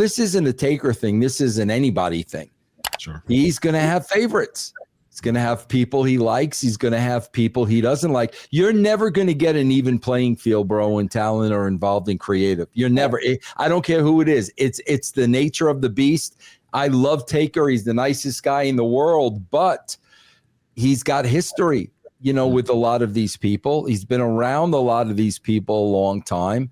this isn't a Taker thing. This is an anybody thing. Sure. He's going to have favorites. He's going to have people he likes. He's going to have people he doesn't like. You're never going to get an even playing field, bro, when talent are involved in creative. You're never. I don't care who it is. It's the nature of the beast. I love Taker. He's the nicest guy in the world, but he's got history, with a lot of these people. He's been around a lot of these people a long time.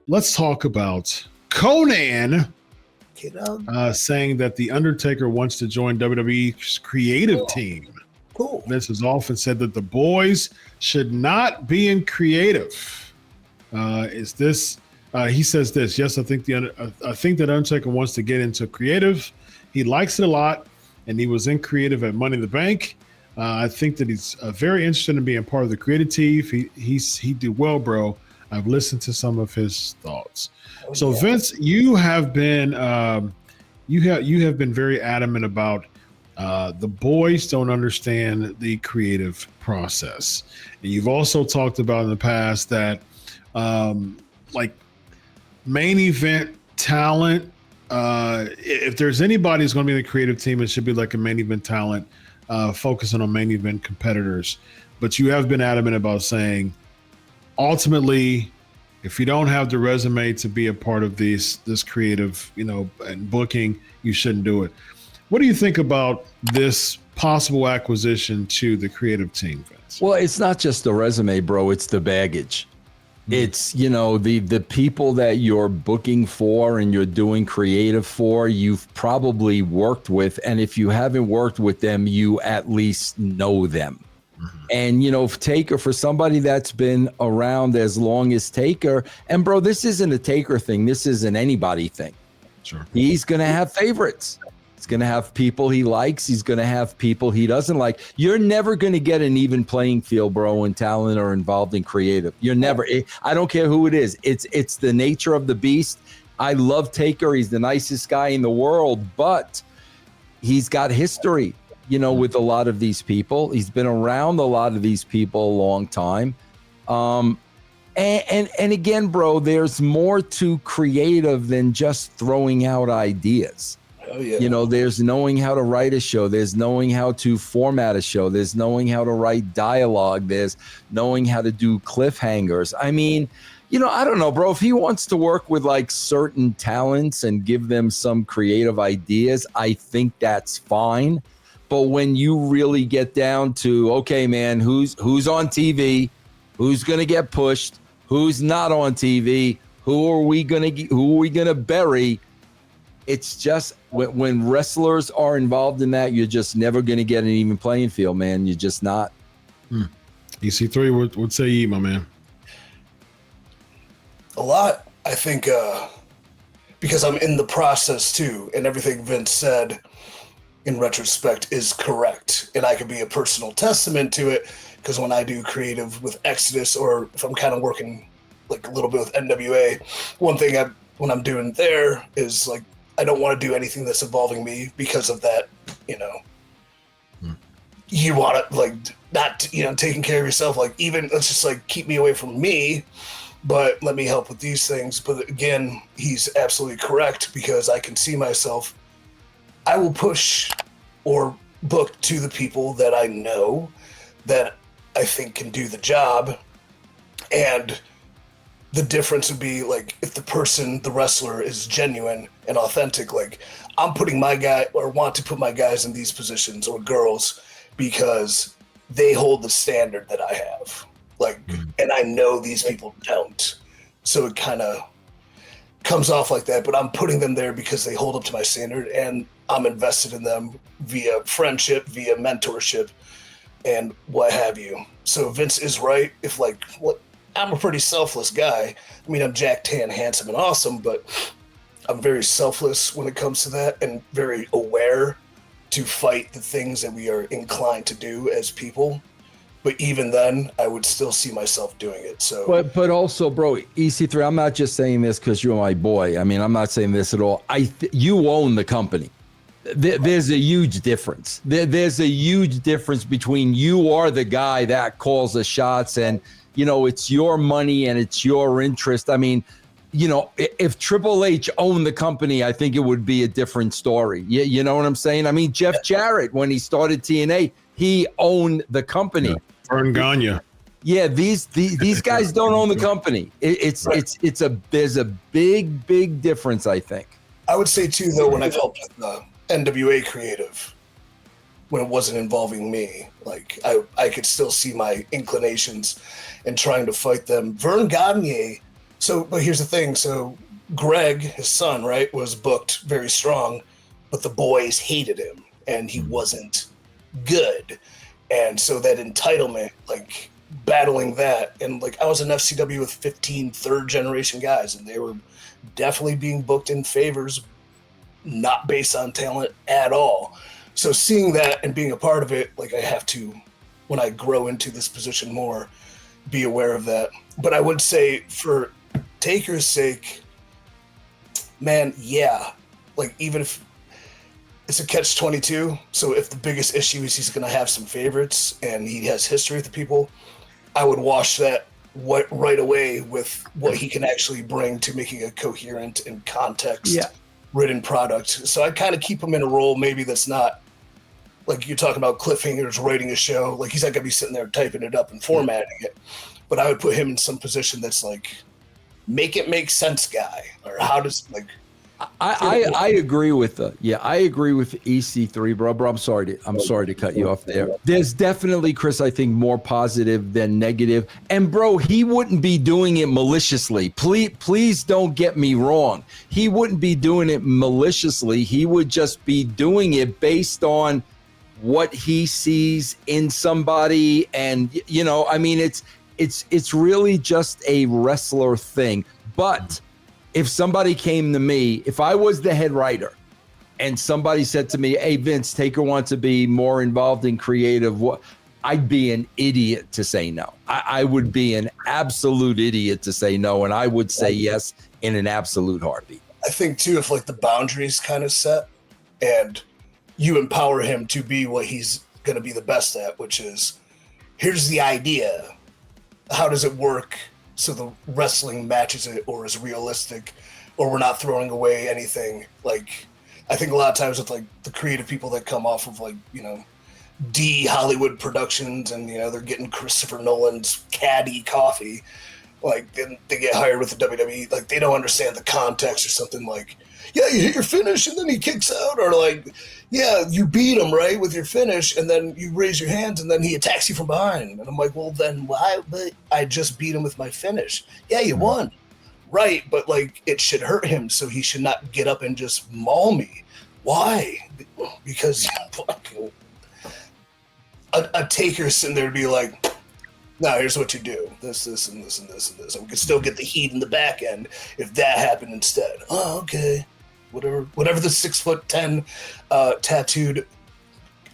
Let's talk about Conan saying that The Undertaker wants to join WWE's creative team. Cool. Vince has often said that the boys should not be in creative. He says this. Yes, I think that Undertaker wants to get into creative. He likes it a lot, and he was in creative at Money in the Bank. I think that he's very interested in being part of the creative team. He did well, bro. I've listened to some of his thoughts. So Vince, you have been very adamant about the boys don't understand the creative process, and you've also talked about in the past that like main event talent. If there's anybody who's going to be in the creative team, it should be like a main event talent, focusing on main event competitors. But you have been adamant about saying, ultimately, if you don't have the resume to be a part of this creative, and booking, you shouldn't do it. What do you think about this possible acquisition to the creative team, Vince? Well, it's not just the resume, bro. It's the baggage. It's, the people that you're booking for and you're doing creative for, you've probably worked with. And if you haven't worked with them, you at least know them. And, Taker, for somebody that's been around as long as Taker, and bro, this isn't a Taker thing. This is an anybody thing. Sure. He's going to have favorites. He's going to have people he likes. He's going to have people he doesn't like. You're never going to get an even playing field, bro, when talent are involved in creative. You're never. I don't care who it is. It's the nature of the beast. I love Taker. He's the nicest guy in the world, but he's got history. With a lot of these people. He's been around a lot of these people a long time. And again, bro, there's more to creative than just throwing out ideas. Oh, yeah. There's knowing how to write a show. There's knowing how to format a show. There's knowing how to write dialogue. There's knowing how to do cliffhangers. I mean, I don't know, bro. If he wants to work with like certain talents and give them some creative ideas, I think that's fine. But when you really get down to, okay, man, who's on TV, who's going to get pushed, who's not on TV, who are we going to bury? It's just when wrestlers are involved in that, you're just never going to get an even playing field, man. You're just not. EC3, what say ye, my man? A lot, I think, because I'm in the process too, and everything Vince said in retrospect is correct, and I could be a personal testament to it, because when I do creative with Exodus, or if I'm kind of working like a little bit with NWA, one thing when I'm doing there is like I don't want to do anything that's involving me because of that. You want to like not taking care of yourself, like even let's just like keep me away from me, but let me help with these things. But again, he's absolutely correct, because I can see myself. I will push or book to the people that I know that I think can do the job. And the difference would be like if the wrestler is genuine and authentic, like I'm putting my guy or want to put my guys in these positions or girls because they hold the standard that I have. Like, and I know these people don't. So it kind of comes off like that, but I'm putting them there because they hold up to my standard, and I'm invested in them via friendship, via mentorship, and what have you. So Vince is right. If I'm a pretty selfless guy. I mean, I'm Jack Tan, handsome and awesome, but I'm very selfless when it comes to that, and very aware to fight the things that we are inclined to do as people. But even then, I would still see myself doing it. So, but also, bro, EC3, I'm not just saying this because you're my boy. I mean, I'm not saying this at all. You own the company. There's a huge difference. There's a huge difference between you are the guy that calls the shots, and it's your money and it's your interest. I mean, if Triple H owned the company, I think it would be a different story. You know what I'm saying? I mean, Jeff Jarrett, when he started TNA, he owned the company. Yeah. Vern Gagne. Yeah, these guys don't own the company. There's a big difference, I think. I would say too, though, when I've helped with the NWA creative, when it wasn't involving me, like I could still see my inclinations in trying to fight them. Vern Gagne. But here's the thing. So Greg, his son, right, was booked very strong, but the boys hated him and he wasn't good. And so that entitlement, like battling that, and like I was in FCW with 15 third generation guys, and they were definitely being booked in favors, not based on talent at all. So seeing that and being a part of it, like I have to, when I grow into this position more, be aware of that. But I would say for Taker's sake, man, yeah, like even if it's a catch-22, so if the biggest issue is he's going to have some favorites and he has history with the people, I would wash that right away with what he can actually bring to making a coherent and context-ridden product. So I kind of keep him in a role maybe that's not, like you're talking about cliffhangers, writing a show, like he's not going to be sitting there typing it up and formatting it, but I would put him in some position that's like, make it make sense guy, or how does like I agree with I agree with EC3, bro. I'm sorry to cut you off there. There's definitely, Chris, I think more positive than negative. And bro, he wouldn't be doing it maliciously. Please don't get me wrong. He wouldn't be doing it maliciously. He would just be doing it based on what he sees in somebody. And I mean, it's really just a wrestler thing. But if somebody came to me, if I was the head writer and somebody said to me, hey, Vince, Taker wants to be more involved in creative, I'd be an idiot to say no. I would be an absolute idiot to say no. And I would say yes in an absolute heartbeat. I think too, if like the boundaries kind of set and you empower him to be what he's going to be the best at, which is, here's the idea. How does it work so the wrestling matches it or is realistic, or we're not throwing away anything? Like, I think a lot of times with like the creative people that come off of like, D Hollywood Productions and, they're getting Christopher Nolan's caddy coffee, like then they get hired with the WWE, like they don't understand the context or something like, yeah, you hit your finish and then he kicks out, or like, yeah, you beat him right with your finish and then you raise your hands and then he attacks you from behind. And I'm like, well then why? But I just beat him with my finish. Yeah, you won. Right, but like it should hurt him, so he should not get up and just maul me. Why? Because a Taker sitting there to be like, no, here's what you do. This, and this, and this, and this. And we could still get the heat in the back end if that happened instead. Oh, okay. Whatever the 6'10" tattooed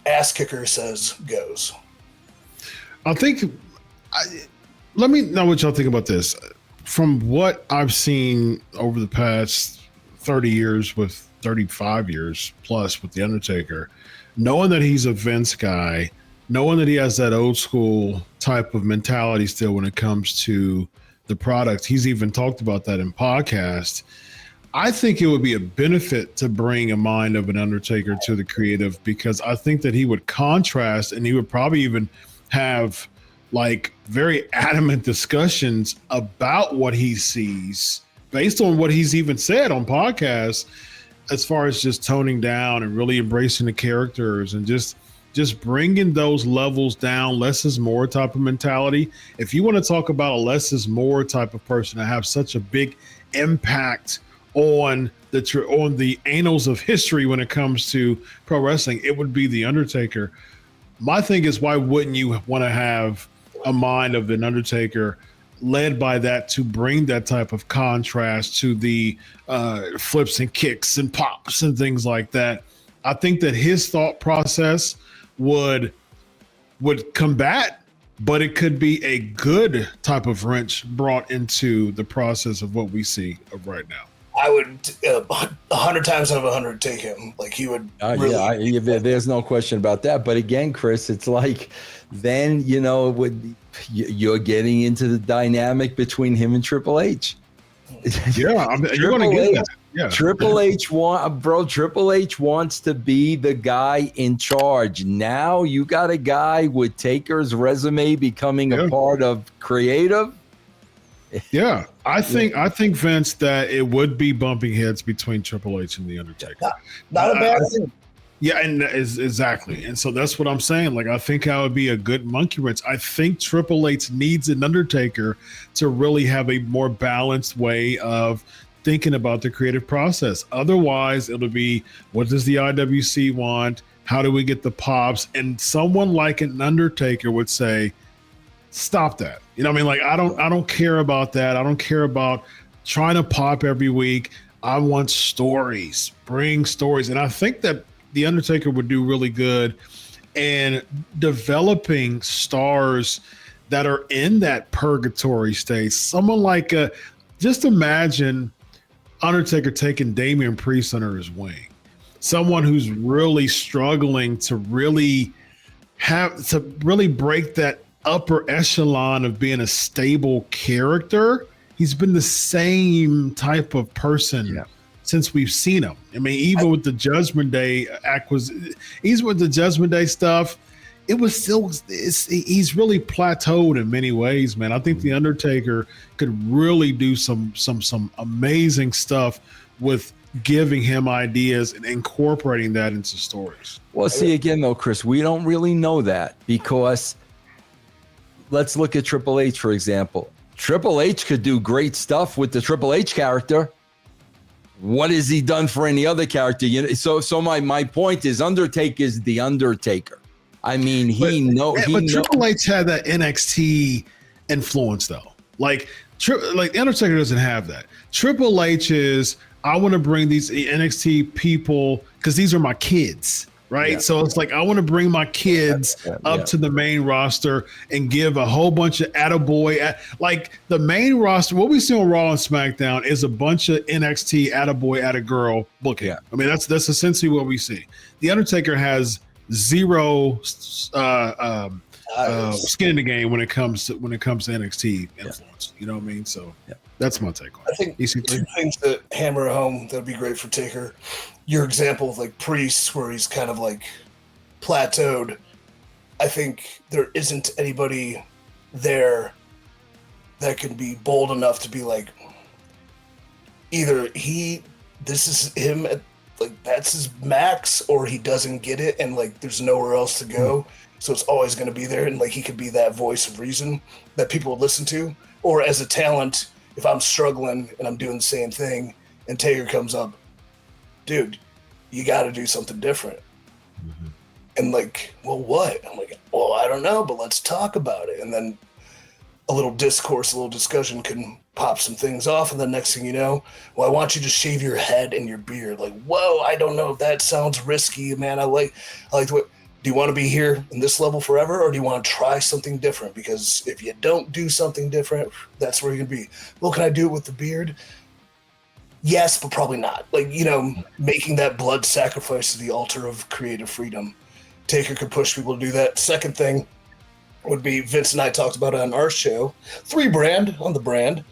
ass kicker says goes. I think, let me know what y'all think about this. From what I've seen over the past 30 years, with 35 years plus with The Undertaker, knowing that he's a Vince guy, knowing that he has that old school type of mentality still when it comes to the product, he's even talked about that in podcasts. I think it would be a benefit to bring a mind of an Undertaker to the creative, because I think that he would contrast and he would probably even have like very adamant discussions about what he sees based on what he's even said on podcasts, as far as just toning down and really embracing the characters and just bringing those levels down. Less is more type of mentality. If you want to talk about a less is more type of person to have such a big impact on the annals of history when it comes to pro wrestling, it would be The Undertaker. My thing is, why wouldn't you want to have a mind of an Undertaker led by that to bring that type of contrast to the flips and kicks and pops and things like that? I think that his thought process would combat, but it could be a good type of wrench brought into the process of what we see right now. I would 100 times out of 100 take him. Like he would. Really there's no question about that. But again, Chris, it's like then you're getting into the dynamic between him and Triple H. Yeah, you're going to get that. Yeah. Triple H wants to be the guy in charge. Now you got a guy with Taker's resume becoming a part of creative. Yeah, I think Vince that it would be bumping heads between Triple H and the Undertaker. Not a bad thing. Yeah, and exactly. And so that's what I'm saying. Like, I think that would be a good monkey wrench. I think Triple H needs an Undertaker to really have a more balanced way of thinking about the creative process. Otherwise, it'll be, what does the IWC want? How do we get the pops? And someone like an Undertaker would say, stop that. You know what I mean? Like, I don't care about that. I don't care about trying to pop every week. I want stories. Bring stories. And I think that the Undertaker would do really good in developing stars that are in that purgatory state. Someone like just imagine Undertaker taking Damian Priest under his wing. Someone who's really struggling to really break that upper echelon of being a stable character. He's been the same type of person since we've seen him. I mean, even with the Judgment Day even with the Judgment Day stuff, it was still, he's really plateaued in many ways, man. I think the Undertaker could really do some amazing stuff with giving him ideas and incorporating that into stories. Well, see, again, though, Chris, we don't really know that because let's look at Triple H, for example. Triple H could do great stuff with the Triple H character. What has he done for any other character? So my point is, Undertaker is the Undertaker. I mean, but Triple H had that NXT influence, though. Like Undertaker doesn't have that. Triple H is, I want to bring these NXT people because these are my kids. Right. Yeah. So it's like, I want to bring my kids up to the main roster and give a whole bunch of attaboy. Like the main roster, what we see on Raw and SmackDown is a bunch of NXT attaboy, attagirl booking. Yeah. I mean, that's essentially what we see. The Undertaker has zero skin in the game when it comes to NXT influence. You know what I mean? So that's my take on it. I think two things that hammer home that'd be great for Taker. Your example of like Priest, where he's kind of like plateaued. I think there isn't anybody there that can be bold enough to be like, either this is him at like that's his max, or he doesn't get it and like there's nowhere else to go. So it's always going to be there, and like he could be that voice of reason that people would listen to. Or as a talent, if I'm struggling and I'm doing the same thing, and Taker comes up, dude, you got to do something different. Mm-hmm. And like, well, what? I'm like, well, I don't know, but let's talk about it. And then a little discourse, a little discussion can pop some things off. And the next thing you know, well, I want you to shave your head and your beard. Like, whoa, I don't know if that sounds risky, man. I like what. Do you want to be here in this level forever, or do you want to try something different? Because if you don't do something different, that's where you're going to be. Well, can I do it with the beard? Yes, but probably not. Like, making that blood sacrifice to the altar of creative freedom. Taker could push people to do that. Second thing would be, Vince and I talked about it on our show, 3 Brand, on the Brand,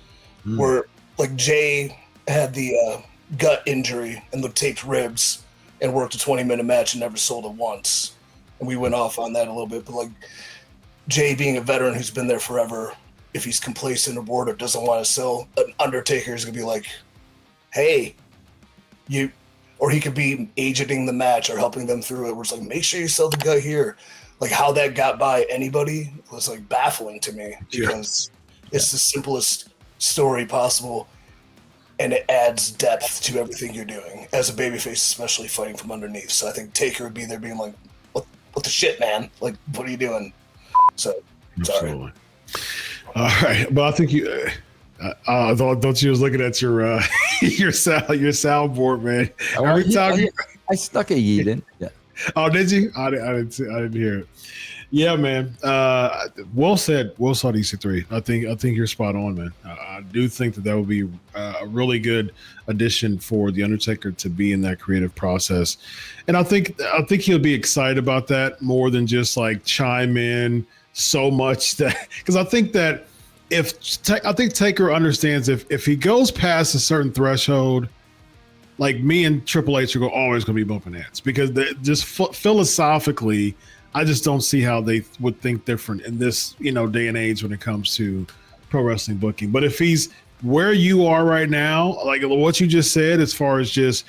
where like Jay had the gut injury and the taped ribs and worked a 20-minute match and never sold it once. And we went off on that a little bit, but like Jay being a veteran who's been there forever, if he's complacent or bored or doesn't want to sell, an Undertaker is going to be like, hey, or he could be agenting the match or helping them through it, where it's like, make sure you sell the gut here. Like how that got by anybody was like baffling to me, because it's the simplest story possible. And it adds depth to everything you're doing as a babyface, especially fighting from underneath. So I think Taker would be there being like, what the shit, man? Like, what are you doing? So, sorry. Absolutely. All right. But I think you, don't you was looking at your soundboard, man. Every time I stuck a yeet in. Yeah. Oh, did you? I didn't hear it. Yeah, man. Well said. Well saw DC3. I think you're spot on, man. I do think that would be a a really good addition for the Undertaker to be in that creative process. And I think he'll be excited about that more than just like chime in so much that, because I think that I think Taker understands if he goes past a certain threshold, like me and Triple H are always going to be bumping heads because just philosophically, I just don't see how they would think different in this, day and age when it comes to pro wrestling booking. But if he's where you are right now, like what you just said, as far as just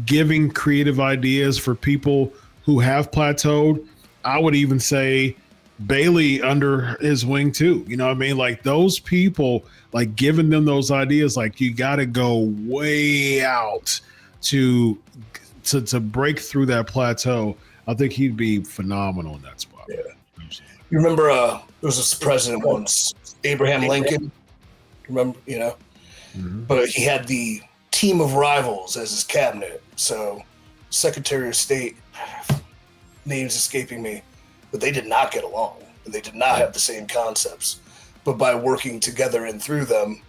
giving creative ideas for people who have plateaued, I would even say Bailey under his wing too. You know what I mean? Like those people, like giving them those ideas, like you got to go way out to break through that plateau. I think he'd be phenomenal in that spot. Yeah. You remember there was this president once, Abraham Lincoln. Remember, Mm-hmm. But he had the team of rivals as his cabinet. So Secretary of State, name's escaping me, but they did not get along. They did not have the same concepts. But by working together and through them,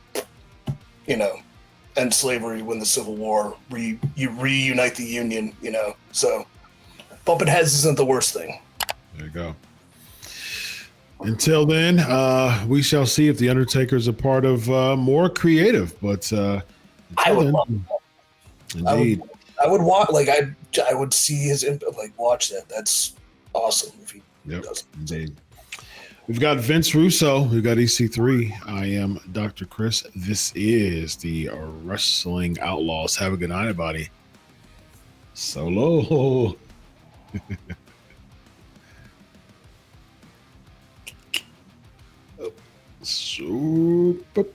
end slavery, win the Civil War, you reunite the Union, So bumping heads isn't the worst thing. There you go. Until then, we shall see if the Undertaker is a part of more creative. But I would love that. Indeed. I would watch. Like I would see his input. Like watch that. That's awesome. If he does. Indeed. We've got Vince Russo. We've got EC3. I am Dr. Chris. This is the Wrestling Outlaws. Have a good night, everybody. Solo. Super.